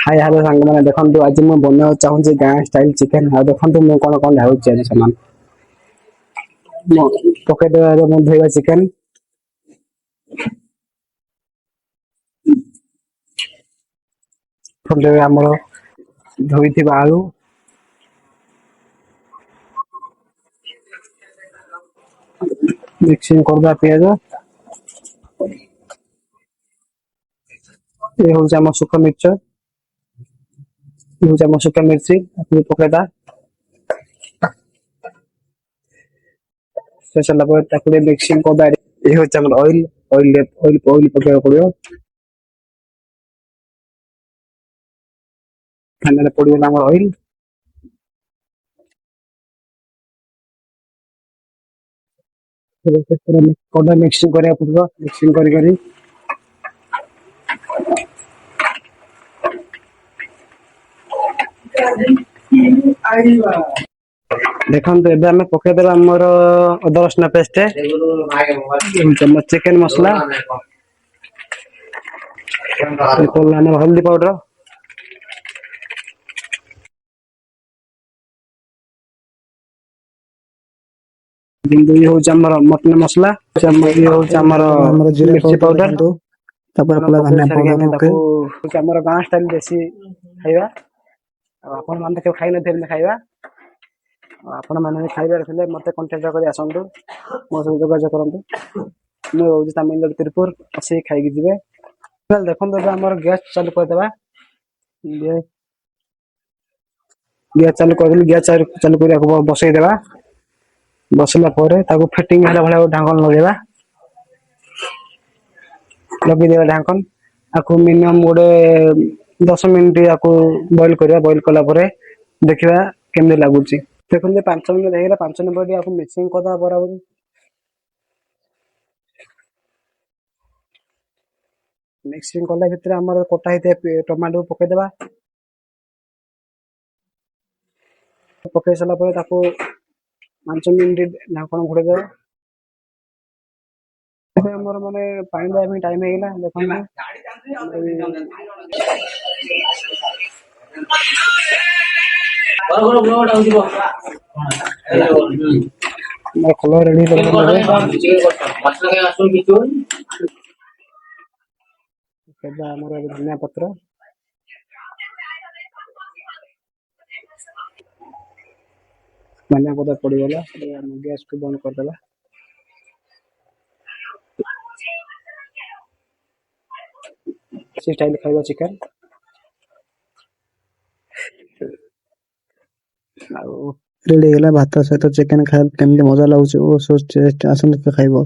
Hi hello सांग मैंने देखो आज मैं बनवा चाहूँ गाँ स्टाइल चिकेन आ देखो मुझे कौन कौन ढालुची आज सामान पकईदे धोवा चिकेन आम धोई आलू मिक्सिंग करदा पियाज ये हूँ आम सुखा मिर्च ये हूँ आम सुखा मिर्ची पकईदा से सारा मिक्सिंग करदा ये हूँ आम ऑयल ऑयल ऑयल ऑयल पकड़ा पड़ो खाना पड़गला आम ऑयल मिक्सिंग करा पड़ो मिक्सिंग करी देखो एबे आम पकईदे आमर अदा रसुण पेस्ट चिकेन मसला हल्दी पाउडर ये हूँ मटन मसला ये हूँ मिर्ची पाउडर धनिया पाउडर गाँ स्टाइल देसी खाଇବା आपण माने के खाइ नथिले खाଇବା आपण माने खाइबार थिले मते कांटेक्ट करी आसंतु मो सह जोगाजोग करंतु मु होउची तमिलनाडु तिरुपुर असे खाइकी जिवे देखो हमर गैस चालू कर देबा गैस चालू कर गैस चालू करिया बसई देबा बसला परे ताको फिटिंग होला भला ढांकन लगेबा लगी देबा ढांकन आकु मिनिमम गोटे 10 मिनिट आकु बॉईल करिया बॉईल कला परे देखिबा केमने लागुची देखो 5 मिनिट हेगला 5 मिनिट बाद आकु मिक्सिंग करदा बराबर मिक्सिंग कला भितर हमर कोटा हेते टमाटो पके देबा पके सला परे ताको 5 मिनिट ढांकन घोड़े देबा हमर माने पानी देबा में टाइम हेगला देखो कलर रेडी धनिया पत्र धनिया पत्र पड़गला गैस को बंद करदेला स्टाइल खाइबा चिकन रेडी गला भात सहित चिकन खाइबा केमती मजा लागुची ओ सो टेस्ट आसन खाइबो।